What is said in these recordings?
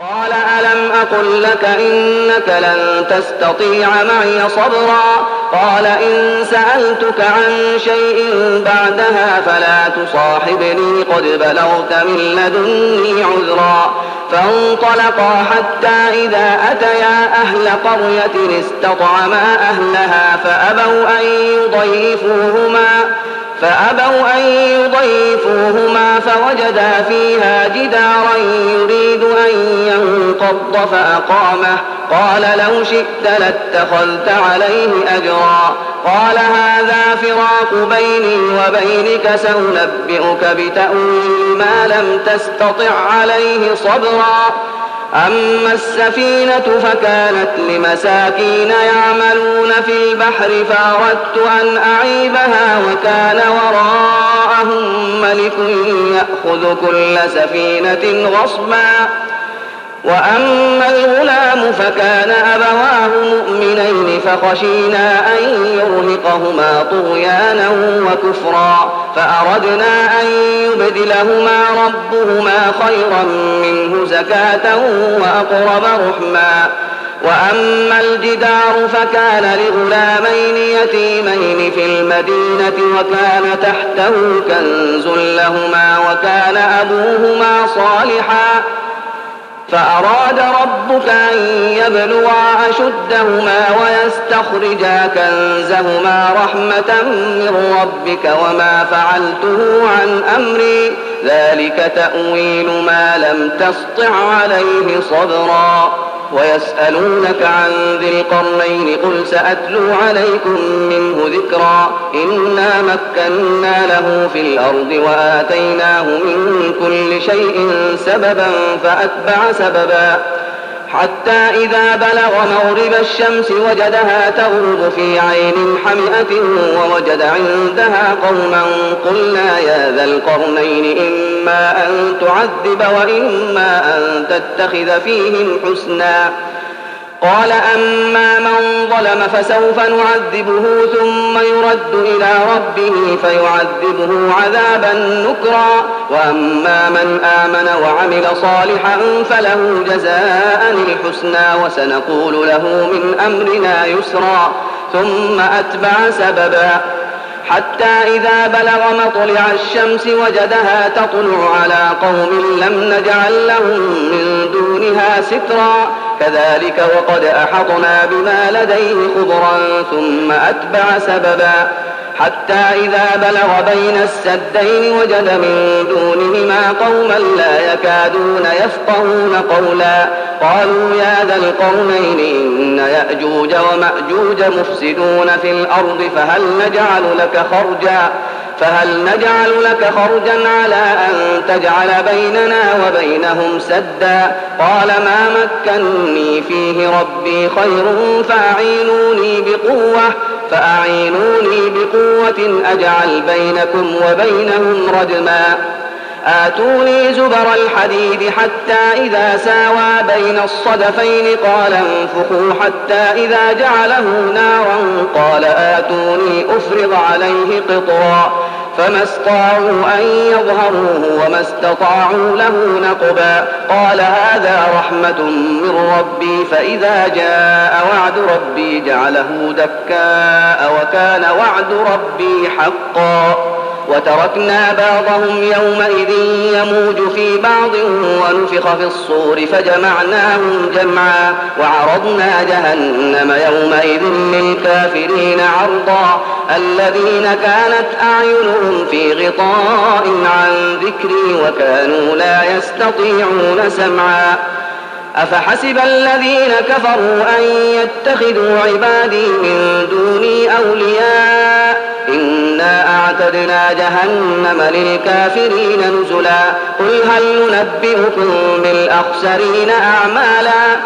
قال ألم أقل لك إنك لن تستطيع معي صبرا قال إن سألتك عن شيء بعدها فلا تصاحبني قد بلغت من لدني عذرا فانطلقا حتى إذا أتيا أهل قرية استطعما أهلها فأبوا أن يضيفوهما فوجدا فيها جدارا يريد أن ينقض فأقامه قال لو شئت لاتخذت عليه أجرا قال هذا فراق بيني وبينك سأنبئك بتأويل ما لم تستطع عليه صبرا أما السفينة فكانت لمساكين يعملون في البحر فأردت أن أعيبها وكان وراءهم ملك يأخذ كل سفينة غصبا وأما الغلام فكان أبواه مؤمنين فخشينا أن يرهقهما طغيانا وكفرا فأردنا أن يبدلهما ربهما خيرا منه زكاة وأقرب رحما وأما الجدار فكان لغلامين يتيمين في المدينة وكان تحته كنز لهما وكان أبوهما صالحا فأراد ربك أن يبلغا أشدهما ويستخرجا كنزهما رحمة من ربك وما فعلته عن أمري ذلك تأويل ما لم تسطع عليه صبرا ويسألونك عن ذي القرنين قل سأتلو عليكم منه ذكرا إنا مكنا له في الأرض وآتيناه من كل شيء سببا فأتبع سببا حتى إذا بلغ مغرب الشمس وجدها تغرب في عين حمئة ووجد عندها قوما قلنا يا ذا القرنين إما أن تعذب وإما أن تتخذ فيهم حسنا قال أما من ظلم فسوف نعذبه ثم يرد إلى ربه فيعذبه عذابا نكرا وأما من آمن وعمل صالحا فله جزاء الحسنى وسنقول له من أمرنا يسرا ثم أتبع سببا حتى إذا بلغ مطلع الشمس وجدها تطلع على قوم لم نجعل لهم من دونها سترا كذلك وقد أحطنا بما لديه خبرا ثم أتبع سببا حتى إذا بلغ بين السدين وجد من دونهما قوما لا يكادون يفقهون قولا قالوا يا ذا القرنين إن يأجوج ومأجوج مفسدون في الأرض فهل نجعل لك خرجا على أن تجعل بيننا وبينهم سدا قال ما مكني فيه ربي خير فأعينوني بقوة أجعل بينكم وبينهم ردما آتوني زبر الحديد حتى إذا ساوى بين الصدفين قال انفخوا حتى إذا جعله نارا قال آتوني أفرغ عليه قطرا فما استطاعوا أن يظهروه وما استطاعوا له نقبا قال هذا رحمة من ربي فإذا جاء وعد ربي جعله دكاء وكان وعد ربي حقا وتركنا بعضهم يومئذ يموج في بعض ونفخ في الصور فجمعناهم جمعا وعرضنا جهنم يومئذ للكافرين عرضا الذين كانت أعينهم في غطاء عن ذكري وكانوا لا يستطيعون سمعا أفحسب الذين كفروا أن يتخذوا عبادي من دوني أولياء إنا أعتدنا جهنم للكافرين نزلا قل هل ننبئكم بالأخسرين أعمالا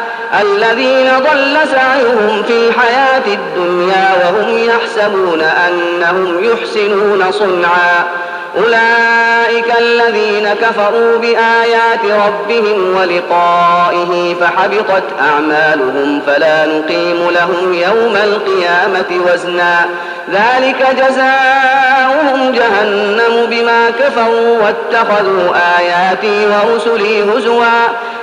الذين ضل سعيهم في الحياة الدنيا وهم يحسبون أنهم يحسنون صنعا أولئك الذين كفروا بآيات ربهم ولقائه فحبطت أعمالهم فلا نقيم لهم يوم القيامة وزنا ذلك جزاؤهم جهنم بما كفروا واتخذوا آياتي ورسلي هزوا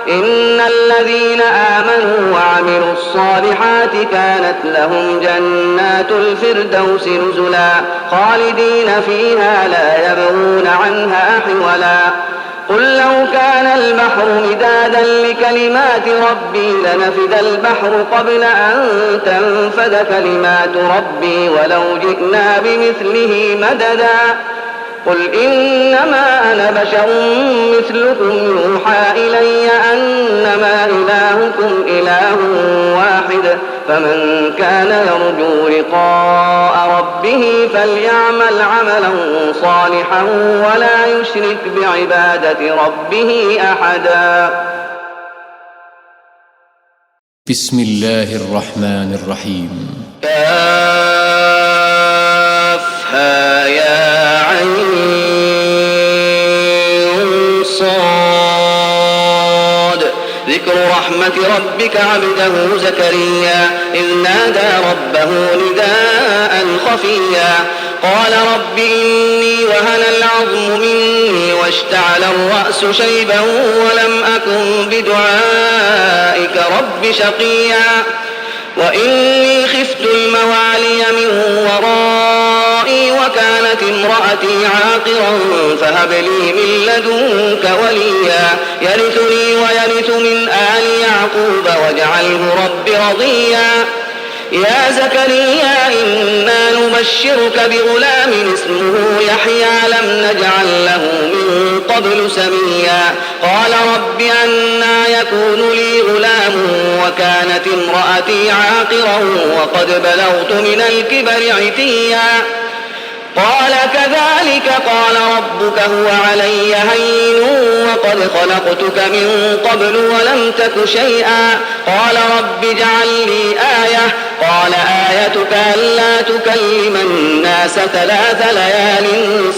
إن الذين آمنوا وعملوا الصالحات كانت لهم جنات الفردوس نزلا خالدين فيها لا يبغون عنها حولا قل لو كان البحر مدادا لكلمات ربي لنفد البحر قبل أن تنفد كلمات ربي ولو جئنا بمثله مددا قل إنما أنا بشر مثلكم يوحى إلي أنما إلهكم إله واحد فمن كان يرجو لقاء ربه فليعمل عملا صالحا ولا يشرك بعبادة ربه أحدا. بسم الله الرحمن الرحيم. كافها يا صاد ذكر رحمة ربك عبده زكريا إذ نادى ربه نداء خفيا قال رب إني وهن العظم مني واشتعل الرأس شيبا ولم أكن بدعائك رب شقيا وإني خفت الموالي من ورائي وكانت امرأتي عاقرا فهب لي من لدنك وليا يرثني ويرث من آل يعقوب واجعله رب رضيا يا زكريا إنا نبشرك بغلام اسمه يحيى لم نجعل له من قبل سميا قال رب أنى يكون لي غلام وكانت امرأتي عاقرا وقد بلغت من الكبر عتيا قال كذلك قال ربك هو علي هين وقد خلقتك من قبل ولم تك شيئا قال رب اجعل لي آية قال آيتك ألا تكلم الناس 3 ليال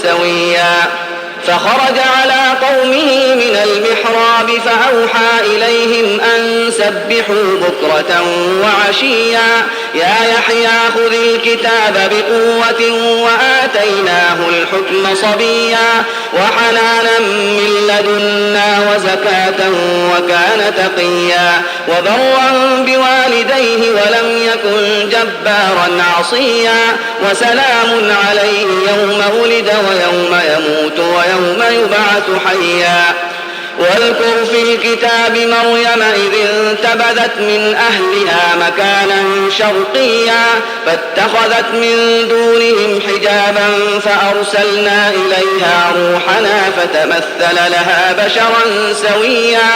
سويا فخرج على قومه من المحراب فأوحى إليهم أن سبحوا بكرة وعشيا يا يحيى خذ الكتاب بقوة وآتيناه الحكم صبيا وحنانا من لدنا وزكاة وكان تقيا وبرا بوالديه ولم يكن جبارا عصيا وسلام عليه يوم ولد ويوم يموت ويوم يبعث حيا واذكر في الكتاب مريم إذ انتبذت من أهلها مكانا شرقيا فاتخذت من دونهم حجابا فأرسلنا إليها روحنا فتمثل لها بشرا سويا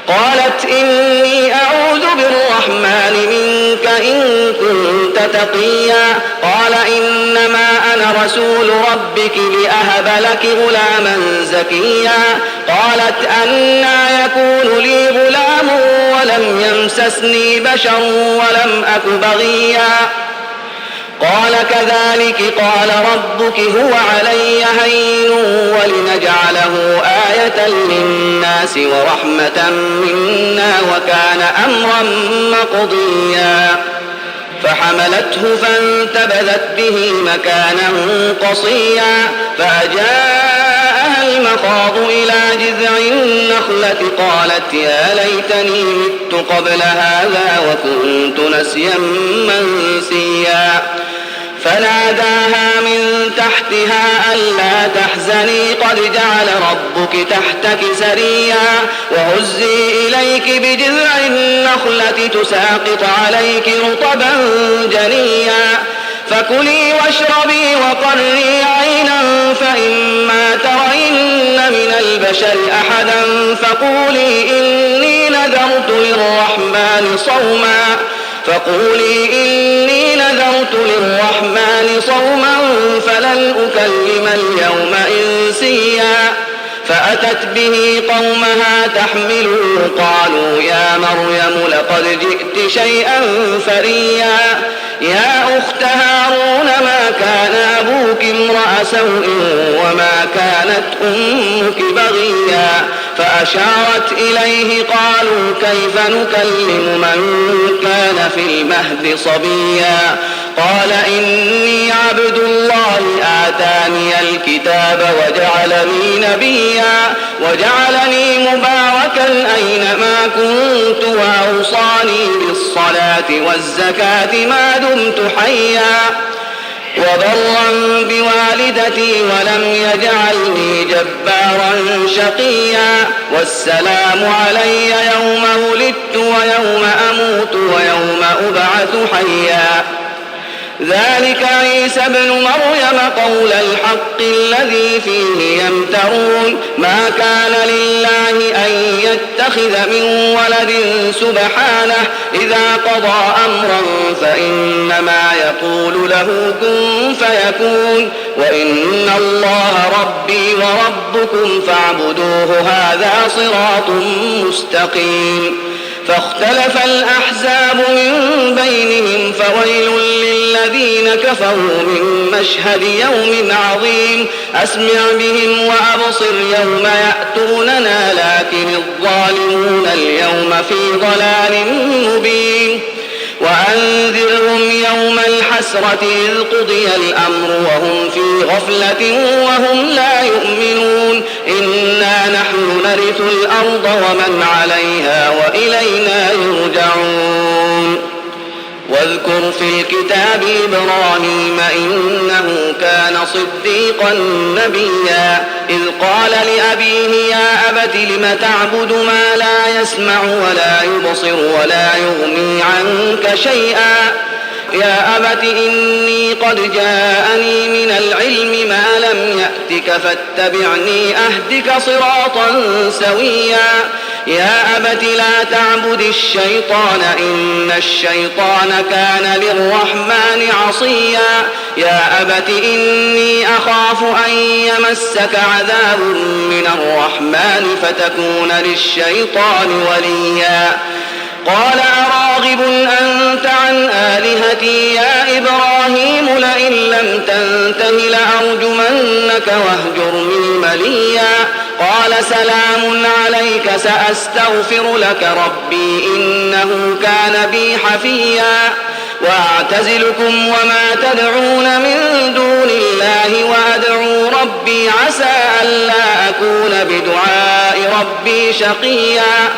قالت إني أعوذ بالرحمن منك إن كنت تقيا قال إنما أنا رسول ربك لأهب لك غلاما زكيا قالت أنى يكون لي غلام ولم يمسسني بشر ولم أك بغيا قال كذلك قال ربك هو علي هين ولنجعله آية للناس ورحمة منا وكان أمرا مقضيا فحملته فانتبذت به مكانا قصيا فأجاءها المخاض إلى جذع النخلة قالت يا ليتني مت قبل هذا وكنت نسيا منسيا فناداها من تحتها ألا تحزني قد جعل ربك تحتك سريا وهزي إليك بجذع النخلة تساقط عليك رطبا جنيا فكلي واشربي وقري عينا فإما ترين من البشر أحدا فقولي إني نذرت للرحمن صوما فلن أكلم اليوم إنسيا فأتت به قومها تحمله قالوا يا مريم لقد جئت شيئا فريا يا أخت هارون ما كان أبوك امرأ سوء وما كانت أمك بغيا فأشارت إليه قالوا كيف نكلم من كان في المهد صبيا قال إني عبد الله آتاني الكتاب وجعلني نبيا وجعلني مباركا أينما كنت وأوصاني بالصلاة والزكاة ما دمت حيا وبرا بوالدتي ولم يجعلني جبارا شقيا والسلام علي يوم ولدت ويوم أموت ويوم أبعث حيا ذلك عيسى ابن مريم قول الحق الذي فيه يمترون ما كان لله أن يتخذ من ولد سبحانه إذا قضى أمرا فإنما يقول له كن فيكون وإن الله ربي وربكم فاعبدوه هذا صراط مستقيم فاختلف الأحزاب من بينهم فويل للذين كفروا من مشهد يوم عظيم أسمع بهم وأبصر يوم يأتوننا لكن الظالمون اليوم في ضلال مبين وأنذرهم يوم الحسرة إذ قضي الأمر وهم في غفلة وهم لا يؤمنون إنا نحن نرث الأرض ومن عليها وإلينا يرجعون واذكر في الكتاب إبراهيم إنه كان صديقا نبيا إذ قال لأبيه يا أبت لم تعبد ما لا يسمع ولا يبصر ولا يغني عنك شيئا يا أبت إني قد جاءني من العلم ما لم يأتك فاتبعني أهدك صراطا سويا يا أبت لا تعبد الشيطان إن الشيطان كان للرحمن عصيا يا أبت إني أخاف أن يمسك عذاب من الرحمن فتكون للشيطان وليا قال أراغب أنت عن آلهتي يا إبراهيم لئن لم تنته لأرجمنك واهجرني مليا قال سلام عليك سأستغفر لك ربي إنه كان بي حفيا وأعتزلكم وما تدعون من دون الله وأدعو ربي عسى ألا أكون بدعاء ربي شقيا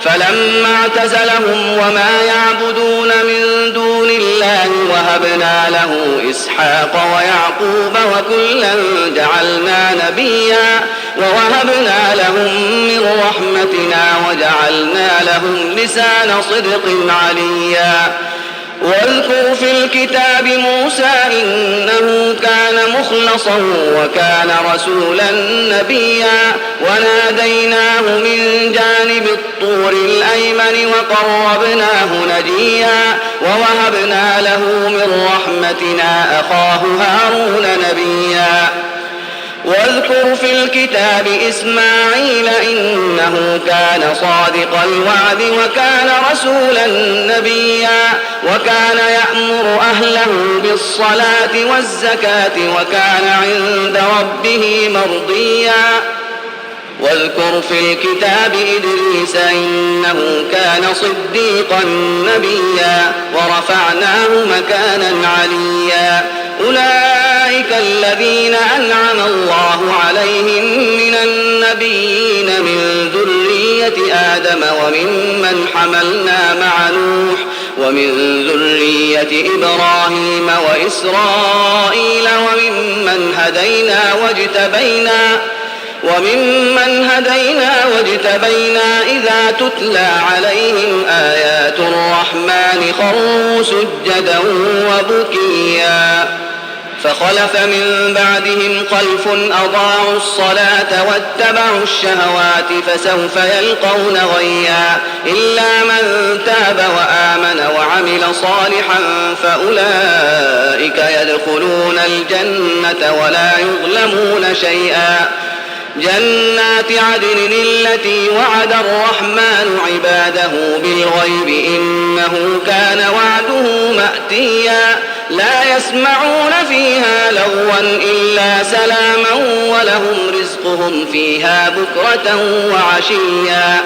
فلما اعتزلهم وما يعبدون من دون الله وهبنا له إسحاق ويعقوب وكلا جعلنا نبيا ووهبنا لهم من رحمتنا وجعلنا لهم لسان صدق عليا واذكر في الكتاب موسى إنه كان مخلصا وكان رسولا نبيا وناديناه من جانب الطور الأيمن وقربناه نجيا ووهبنا له من رحمتنا أخاه هارون نبيا واذكر في الكتاب إسماعيل إنه كان صادق الوعد وكان رسولا نبيا وكان يأمر أهله بالصلاة والزكاة وكان عند ربه مرضيا واذكر في الكتاب إدريس إنه كان صديقا نبيا ورفعناه مكانا عليا أولئك الذين أنعم الله عليهم من النبيين من ذرية آدم وممن حملنا مع نوح ومن ذرية إبراهيم وإسرائيل وممن هدينا واجتبينا إذا تتلى عليهم آيات الرحمن خروا سجدا وبكيا فخلف من بعدهم خلف أضاعوا الصلاة واتبعوا الشهوات فسوف يلقون غيا إلا من تاب وآمن وعمل صالحا فأولئك يدخلون الجنة ولا يظلمون شيئا جنات عدن التي وعد الرحمن عباده بالغيب إنه كان وعده مأتيا لا يسمعون فيها لغوا إلا سلاما ولهم رزقهم فيها بكرة وعشيا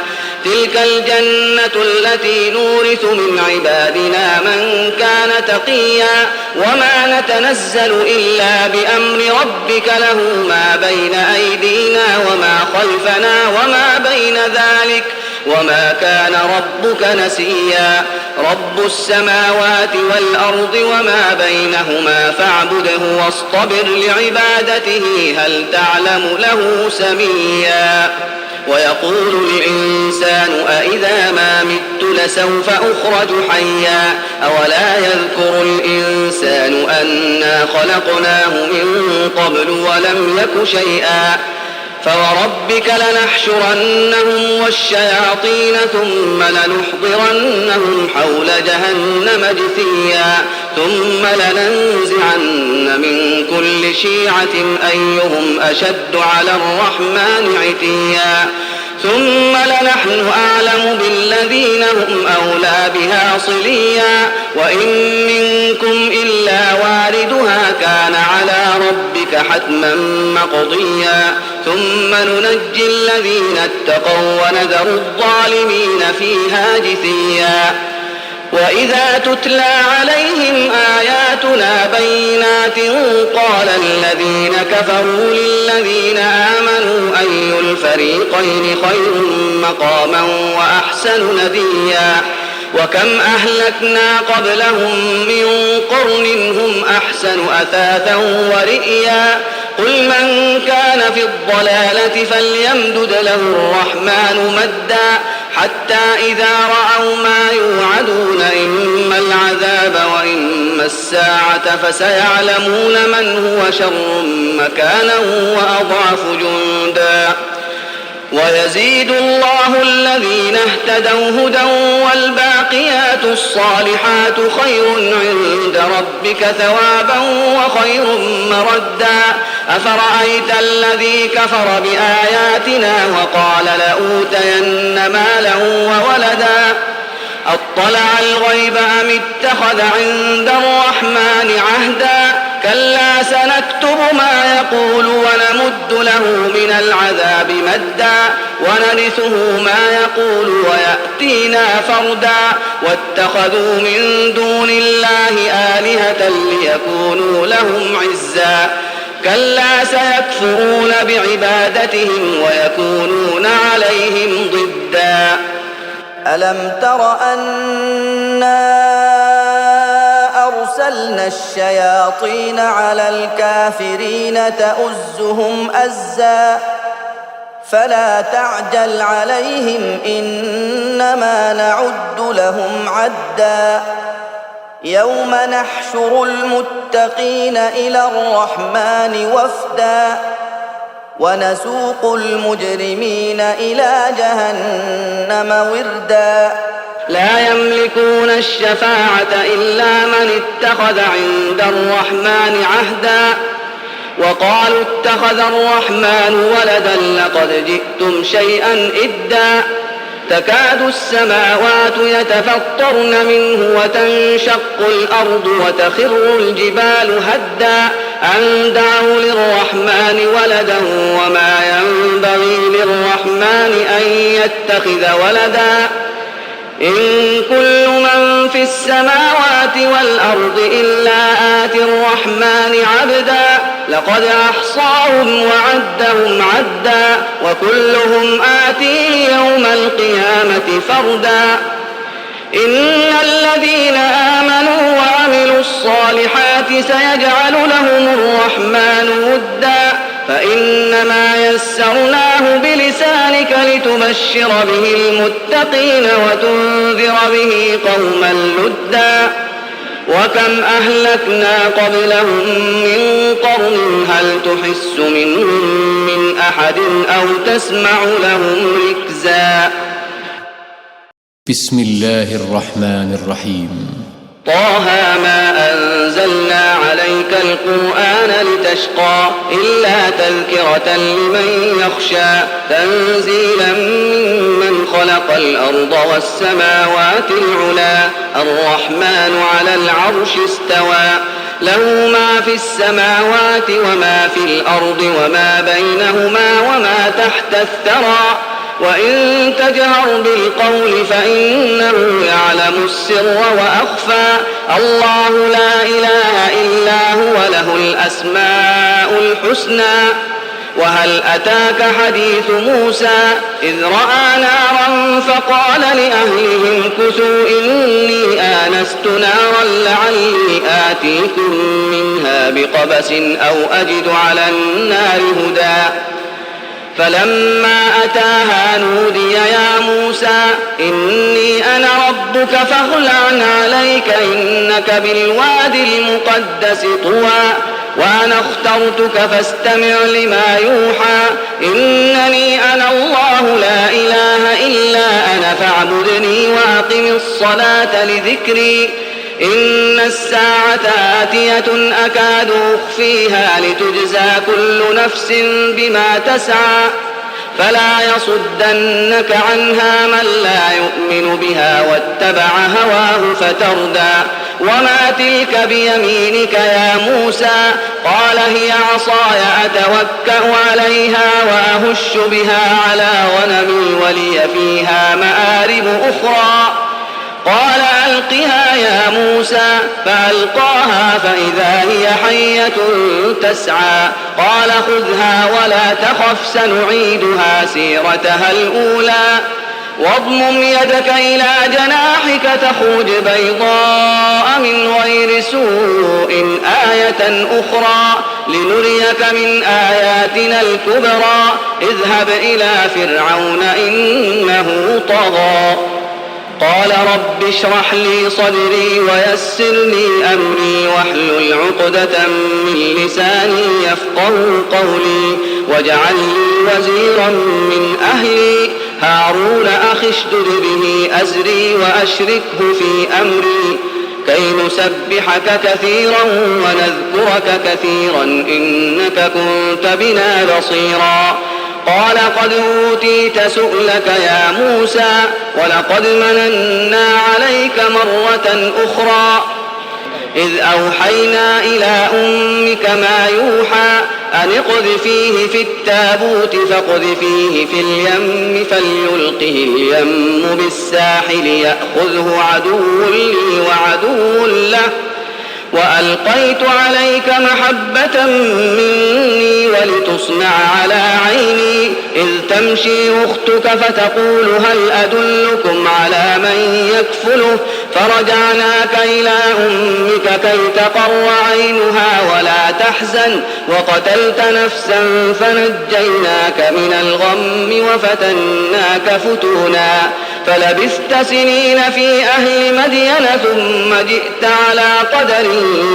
تلك الجنة التي نورث من عبادنا من كان تقيا وما نتنزل إلا بأمر ربك له ما بين أيدينا وما خلفنا وما بين ذلك وما كان ربك نسيا رب السماوات والأرض وما بينهما فاعبده واصطبر لعبادته هل تعلم له سميا ويقول الإنسان أإذا ما مت لسوف أخرج حيا أولا يذكر الإنسان أنا خلقناه من قبل ولم يك شيئا فوربك لنحشرنهم والشياطين ثم لنحضرنهم حول جهنم جثيا ثم لننزعن من كل شيعة أيهم أشد على الرحمن عتيا ثم لنحن أعلم بالذين هم أولى بها صليا وإن منكم إلا واردها كان على ربك حتما مقضيا ثم ننجي الذين اتقوا ونذر الظالمين فيها جثيا وإذا تتلى عليهم آياتنا بينات قال الذين كفروا للذين آمنوا أي الفريقين خير مقاما وأحسن نديا وكم أهلكنا قبلهم من قرن هم أحسن أثاثا ورئيا قل من كان في الضلالة فليمدد له الرحمن مدا حتى إذا رأوا ما يوعدون إما العذاب وإما الساعة فسيعلمون من هو شر مكانا وأضعف جندا ويزيد الله الذين اهتدوا هدى والباقيات الصالحات خير عند ربك ثوابا وخير مردا أفرأيت الذي كفر بآياتنا وقال لأوتين مالا وولدا أطلع الغيب أم اتخذ عند الرحمن عهدا كلا سنكتب ما يقول ونمد له من العذاب مدا ونرثه ما يقول ويأتينا فردا واتخذوا من دون الله آلهة ليكونوا لهم عزا كلا سيكفرون بعبادتهم ويكونون عليهم ضدا ألم تر أنا أرسلنا الشياطين على الكافرين تؤزهم أزا فلا تعجل عليهم إنما نعد لهم عدا يوم نحشر المتقين إلى الرحمن وفدا ونسوق المجرمين إلى جهنم وردا لا يملكون الشفاعة إلا من اتخذ عند الرحمن عهدا وقالوا اتخذ الرحمن ولدا لقد جئتم شيئا إدا تكاد السماوات يتفطرن منه وتنشق الأرض وتخر الجبال هدا أن دعوا للرحمن ولدا وما ينبغي للرحمن أن يتخذ ولدا إن كل من في السماوات والأرض إلا آتي الرحمن عبدا لقد أحصاهم وعدهم عدا وكلهم آتيه يوم القيامة فردا إن الذين آمنوا وعملوا الصالحات سيجعل لهم الرحمن ودا فإنما يسرناه بلسانك لتبشر به المتقين وتنذر به قوما لدا وكم أهلكنا قبلهم من قرن هل تحس منهم من أحد أو تسمع لهم ركزا بسم الله الرحمن الرحيم طه ما أنزلنا عليك القرآن لتشقى إلا تذكرة لمن يخشى تنزيلا ممن خلق الأرض والسماوات العلا الرحمن على العرش استوى له ما في السماوات وما في الأرض وما بينهما وما تحت الثرى وإن تجهر بالقول فإنه يعلم السر وأخفى الله لا إله إلا هو له الأسماء الحسنى وهل أتاك حديث موسى إذ رأى نارا فقال لأهلهم كثوا إني آنست نارا لعلي آتيكم منها بقبس أو أجد على النار هدى فلما أتاها نودي يا موسى إني أنا ربك فاخلع عليك إنك بالواد المقدس طوى وأنا اخترتك فاستمع لما يوحى إنني أنا الله لا إله إلا أنا فاعبدني وأقم الصلاة لذكري إن الساعة آتية أكاد أخفيها لتجزى كل نفس بما تسعى فلا يصدنك عنها من لا يؤمن بها واتبع هواه فتردى وما تلك بيمينك يا موسى قال هي عصاي أتوكأ عليها وأهش بها على غنمي ولي فيها مآرب أخرى قال ألقها يا موسى فألقاها فإذا هي حية تسعى قال خذها ولا تخف سنعيدها سيرتها الأولى واضمم يدك إلى جناحك تخرج بيضاء من غير سوء آية أخرى لنريك من آياتنا الكبرى اذهب إلى فرعون إنه طغى قال رب اشرح لي صدري ويسر لي أمري واحلل عقدة من لساني يفقهوا قولي واجعل لي وزيرا من أهلي هارون أخي اشدد به أزري وأشركه في أمري كي نسبحك كثيرا ونذكرك كثيرا إنك كنت بنا بصيرا قال قد أوتيت سؤلك يا موسى ولقد مننا عليك مرة أخرى إذ أوحينا إلى أمك ما يوحى أن اقذفيه في التابوت فاقذفيه في اليم فليلقه اليم بالساحل يأخذه عدو لي وعدو له وألقيت عليك محبة مني ولتصنع على عيني إذ تمشي أختك فتقول هل أدلكم على من يكفله فرجعناك إلى أمك كي تقر عينها ولا تحزن وقتلت نفسا فنجيناك من الغم وفتناك فتونا فلبثت سنين في أهل مدين ثم جئت على قدر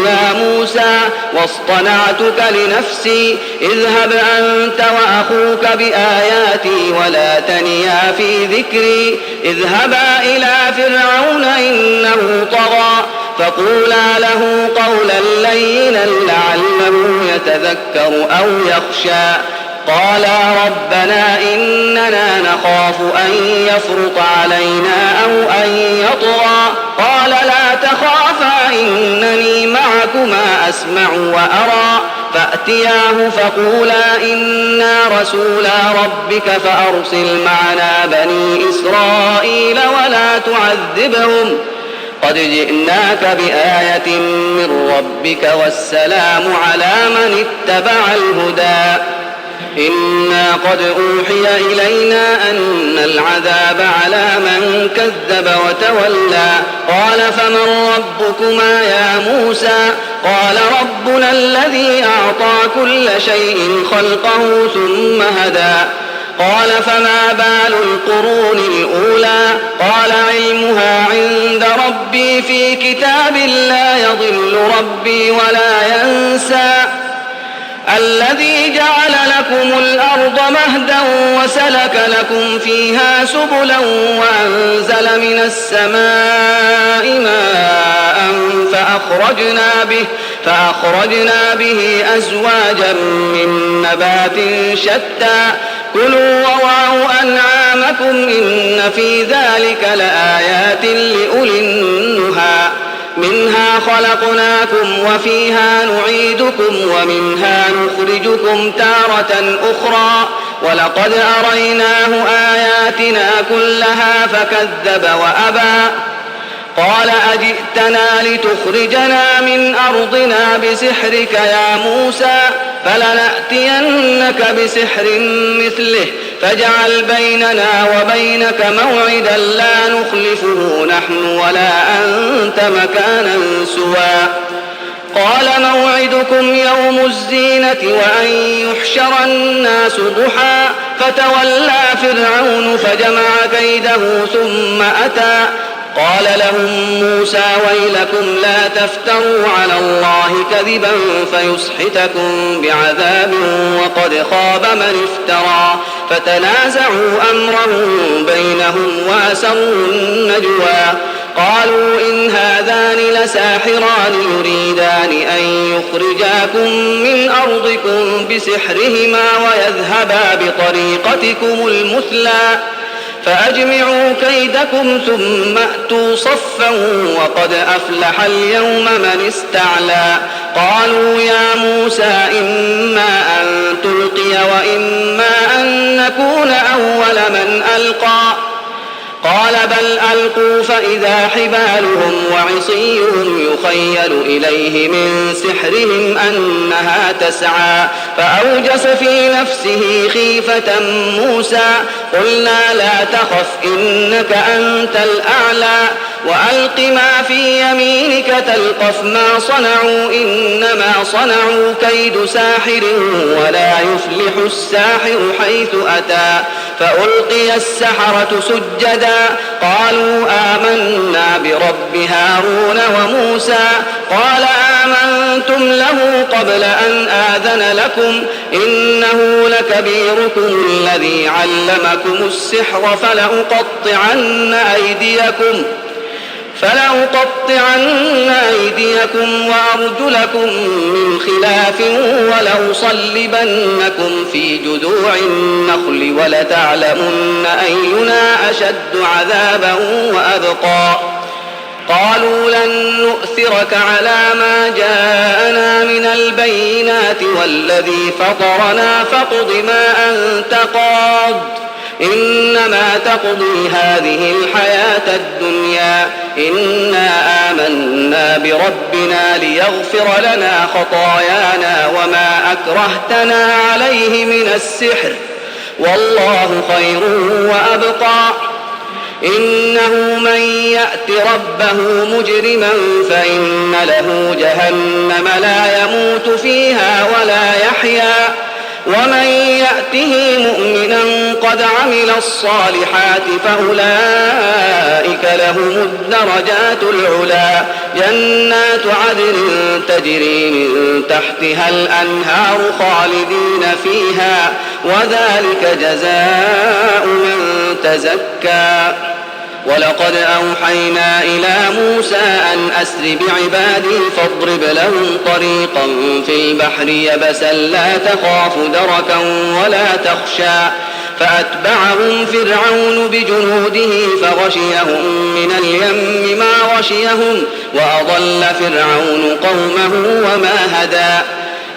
يا موسى واصطنعتك لنفسي اذهب أنت وأخوك بآياتي ولا تنيا في ذكري اذهبا إلى فرعون إنه طغى فقولا له قولا لينا لعله يتذكر أو يخشى قالا ربنا إننا نخاف أن يفرط علينا أو أن يطغى قال لا تخافا إنني معكما أسمع وأرى فأتياه فقولا إنا رسولا ربك فأرسل معنا بني إسرائيل ولا تعذبهم قد جئناك بآية من ربك والسلام على من اتبع الهدى إنا قد أوحي إلينا أن العذاب على من كذب وتولى قال فمن ربكما يا موسى قال ربنا الذي أعطى كل شيء خلقه ثم هدى قال فما بال القرون الأولى قال علمها عند ربي في كتاب لا يضل ربي ولا ينسى الذي جعل لكم الأرض مهدا وسلك لكم فيها سبلا وأنزل من السماء ماء فأخرجنا به أزواجا من نبات شتى كلوا وارعوا أنعامكم إن في ذلك لآيات لأولي النهى منها خلقناكم وفيها نعيدكم ومنها نخرجكم تارة أخرى ولقد أريناه آياتنا كلها فكذب وأبى قال أجئتنا لتخرجنا من أرضنا بسحرك يا موسى فلنأتينك بسحر مثله فاجعل بيننا وبينك موعدا لا نخلفه نحن ولا أنت مكانا سوى قال موعدكم يوم الزينة وأن يحشر الناس ضحى فتولى فرعون فجمع كيده ثم أتى قال لهم موسى ويلكم لا تفتروا على الله كذبا فيسحتكم بعذاب وقد خاب من افترى فتنازعوا أمرهم بينهم وأسروا النجوى قالوا إن هذان لساحران يريدان أن يخرجاكم من أرضكم بسحرهما ويذهبا بطريقتكم المثلى فأجمعوا كيدكم ثم أتوا صفا وقد أفلح اليوم من استعلى قالوا يا موسى إما أن تلقي وإما أن نكون أول من ألقى قال بل ألقوا فإذا حبالهم وعصيهم يخيل إليه من سحرهم أنها تسعى فأوجس في نفسه خيفة موسى قلنا لا تخف إنك أنت الأعلى وألق ما في يمينك تلقف ما صنعوا إنما صنعوا كيد ساحر ولا يفلح الساحر حيث أتى فألقي السحرة سجدا قالوا آمنا برب هارون وموسى قال آمنتم له قبل أن آذن لكم إنه لكبيركم الذي علمكم السحر فلأقطعن أيديكم وأرجلكم من خلاف ولأصلبنكم في جذوع النخل ولتعلمن أينا أشد عذابا وأبقى قالوا لن نؤثرك على ما جاءنا من البينات والذي فطرنا فاقض ما أنت قاض إنما تقضي هذه الحياة الدنيا إنا آمنا بربنا ليغفر لنا خطايانا وما أكرهتنا عليه من السحر والله خير وأبقى إنه من يأت ربه مجرما فإن له جهنم لا يموت فيها ولا يحيا ومن يأته مؤمنا قد عمل الصالحات فأولئك لهم الدرجات العلا جنات عدن تجري من تحتها الأنهار خالدين فيها وذلك جزاء من تزكى ولقد أوحينا إلى موسى أن أسر بعبادي فاضرب لهم طريقا في البحر يبسا لا تخاف دركا ولا تخشى فأتبعهم فرعون بجنوده فغشيهم من اليم ما غشيهم وأضل فرعون قومه وما هدى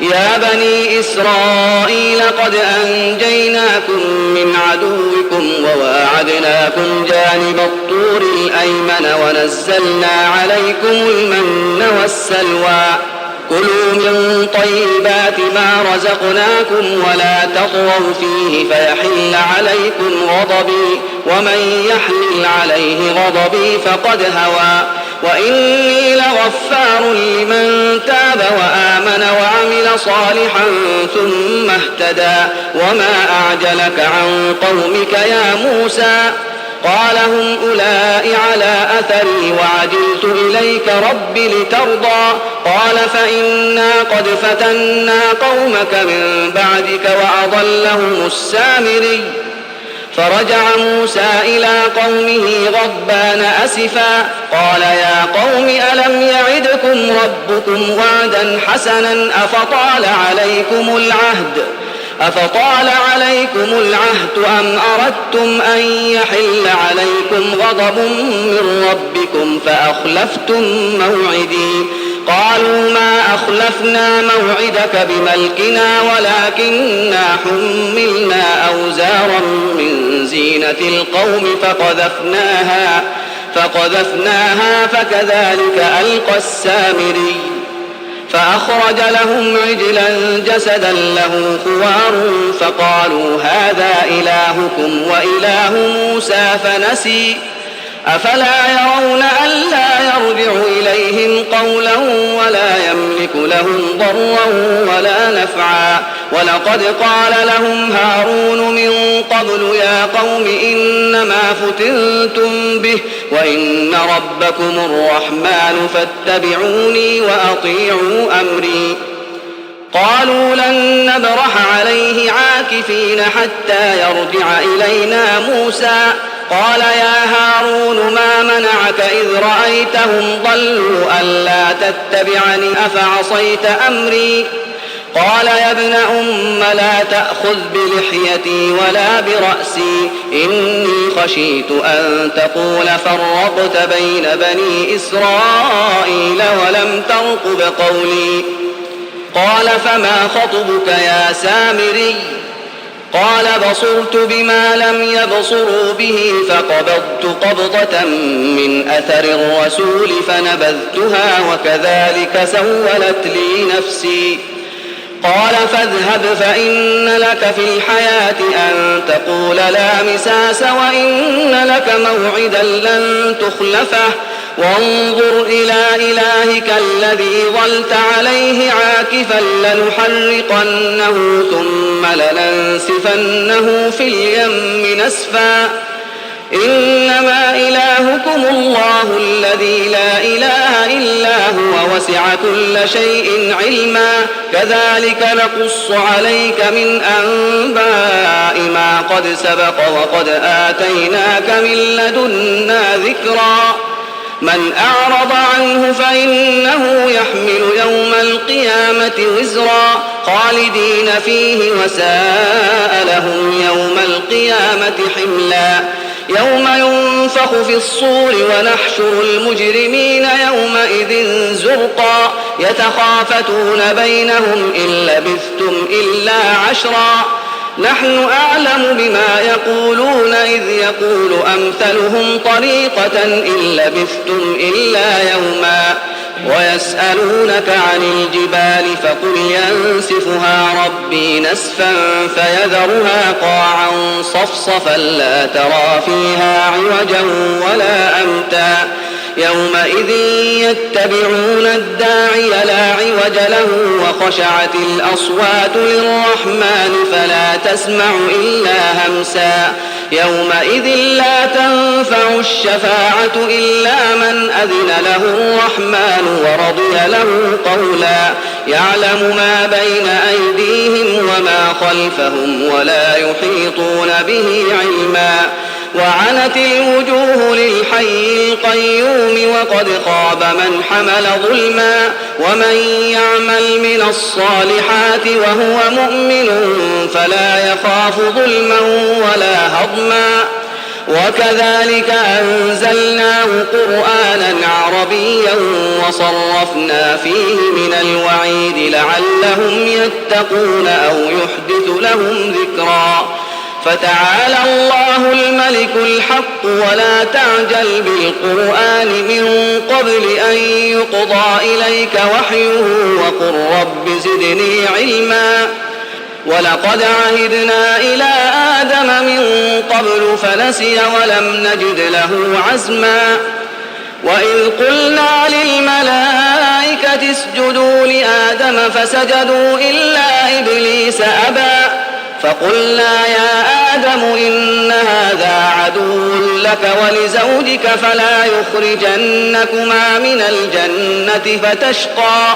يا بني إسرائيل قد أنجيناكم من عدوكم وواعدناكم جانب الطور الأيمن ونزلنا عليكم المن والسلوى كلوا من طيبات ما رزقناكم ولا تطغوا فيه فيحل عليكم غضبي ومن يحلل عليه غضبي فقد هوى وإني لغفار لمن تاب وآمن وعمل صالحا ثم اهتدى وما أعجلك عن قومك يا موسى قال هم أولئك على أثري وعجلت إليك رب لترضى قال فإنا قد فتنا قومك من بعدك وأضلهم السامري فرجع موسى إلى قومه غضبان أسفا قال يا قوم ألم يعدكم ربكم وعدا حسنا أفطال عليكم العهد أم أردتم أن يحل عليكم غضب من ربكم فأخلفتم موعدي قالوا ما أخلفنا موعدك بملكنا ولكننا حملنا أوزارا من زينة القوم فقذفناها فكذلك ألقى السامري فأخرج لهم عجلا جسدا له خوار فقالوا هذا إلهكم وإله موسى فنسي أفلا يرون ألا يرجع إليهم قولا ولا يملك لهم ضرا ولا نفعا ولقد قال لهم هارون من قبل يا قوم إنما فتنتم به وإن ربكم الرحمن فاتبعوني وأطيعوا أمري قالوا لن نبرح عليه عاكفين حتى يرجع إلينا موسى قال يا هارون ما منعك إذ رأيتهم ضلوا ألا تتبعني أفعصيت أمري قال يا ابن أم لا تأخذ بلحيتي ولا برأسي إني خشيت أن تقول فرقت بين بني إسرائيل ولم ترقب قولي قال فما خطبك يا سامري قال بصرت بما لم يبصروا به فقبضت قبضة من أثر الرسول فنبذتها وكذلك سولت لي نفسي قال فاذهب فإن لك في الحياة أن تقول لا مساس وإن لك موعدا لن تخلفه وانظر إلى إلهك الذي ظلت عليه عاكفا لنحرقنه ثم لننسفنه في اليم نسفا إنما إلهكم الله الذي لا إله إلا هو وسع كل شيء علما كذلك نقص عليك من أنباء ما قد سبق وقد آتيناك من لدنا ذكرا من أعرض عنه فإنه يحمل يوم القيامة وزرا خالدين فيه وساء لهم يوم القيامة حملا يوم ينفخ في الصور ونحشر المجرمين يومئذ زرقا يتخافتون بينهم إن لبثتم إلا عشرا نحن أعلم بما يقولون إذ يقول أمثلهم طريقة إن لبثتم إلا يوما ويسألونك عن الجبال فقل ينسفها ربي نسفا فيذرها قاعا صفصفا لا ترى فيها عوجا ولا أمتا يومئذ يتبعون الداعي لا عوج له وخشعت الأصوات للرحمن فلا تسمع إلا همسا يومئذ لا تنفع الشفاعة إلا من أذن له الرحمن ورضي له قولا يعلم ما بين أيديهم وما خلفهم ولا يحيطون به علما وعنت الوجوه للحي القيوم وقد خاب من حمل ظلما ومن يعمل من الصالحات وهو مؤمن فلا يخاف ظلما ولا هضما وكذلك أنزلناه قرآنا عربيا وصرفنا فيه من الوعيد لعلهم يتقون أو يحدث لهم ذكرا فتعالى الله الملك الحق ولا تعجل بالقرآن من قبل أن يقضى إليك وحيه وقل رب زدني علما ولقد عهدنا إلى آدم من قبل فنسي ولم نجد له عزما وإذ قلنا للملائكة اسجدوا لآدم فسجدوا إلا إبليس أبى فقلنا يا آدم إن هذا عدو لك ولزوجك فلا يخرجنكما من الجنة فتشقى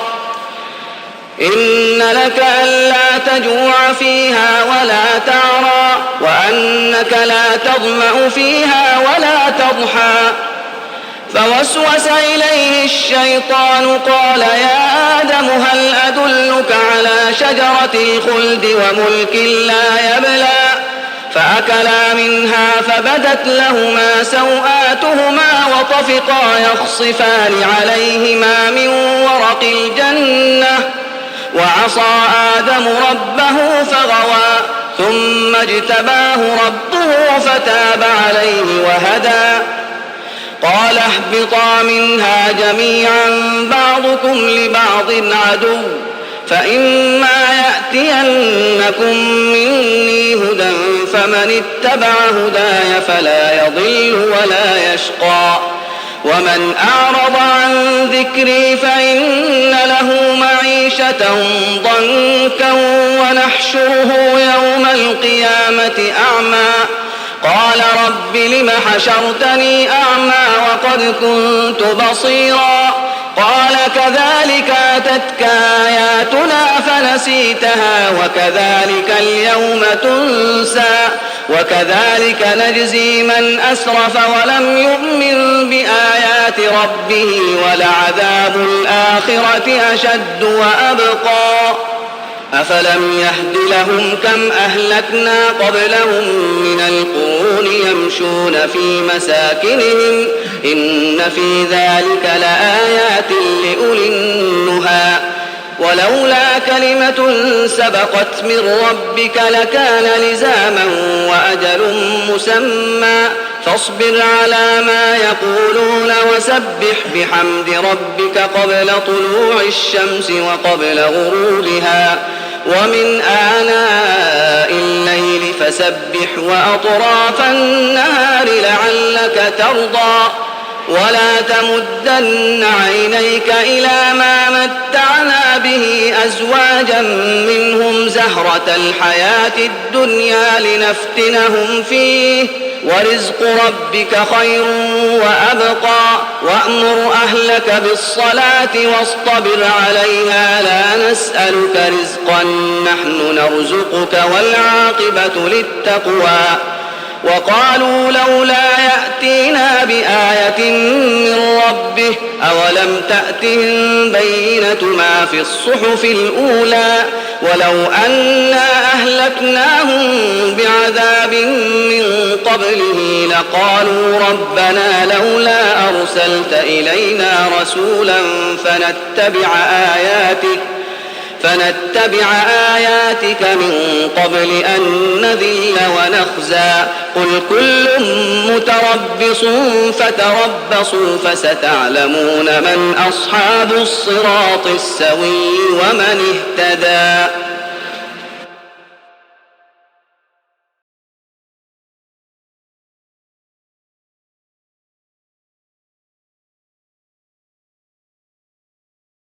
إن لك ألا تجوع فيها ولا تعرى وأنك لا تظمأ فيها ولا تضحى فوسوس إليه الشيطان قال يا آدم هل أدلك على شجرة الخلد وملك لا يبلى فأكلا منها فبدت لهما سوآتهما وطفقا يخصفان عليهما من ورق الجنة وعصى آدم ربه فغوى ثم اجتباه ربه فتاب عليه وهدى قال اهبطا منها جميعا بعضكم لبعض عدو فإما يأتينكم مني هدى فمن اتبع هداي فلا يضل ولا يشقى ومن أعرض عن ذكري فإن له معيشة ضنكا ونحشره يوم القيامة أعمى قال رب لم حشرتني أعمى وقد كنت بصيرا قال كذلك أتتك آياتنا فنسيتها وكذلك اليوم تنسى وكذلك نجزي من أسرف ولم يؤمن بآيات ربه ولعذاب الآخرة أشد وأبقى أفلم يهد لهم كم أهلكنا قبلهم من القرون يمشون في مساكنهم إن في ذلك لآيات لأولي النهى ولولا كلمة سبقت من ربك لكان لزاما وأجل مسمى فاصبر على ما يقولون وسبح بحمد ربك قبل طلوع الشمس وقبل غروبها ومن آناء الليل فسبح وأطراف النهار لعلك ترضى ولا تمدن عينيك إلى ما متعنا به أزواجا منهم زهرة الحياة الدنيا لنفتنهم فيه ورزق ربك خير وأبقى وأمر أهلك بالصلاة واصطبر عليها لا نسألك رزقا نحن نرزقك والعاقبة للتقوى وقالوا لولا يأتينا بآية من ربه أولم تأتهم بينة ما في الصحف الأولى ولو أنا أهلكناهم بعذاب من قبله لقالوا ربنا لولا أرسلت إلينا رسولا فنتبع آياتك من قبل أن نذل ونخزى قل كل متربص فتربصوا فستعلمون من أصحاب الصراط السوي ومن اهتدى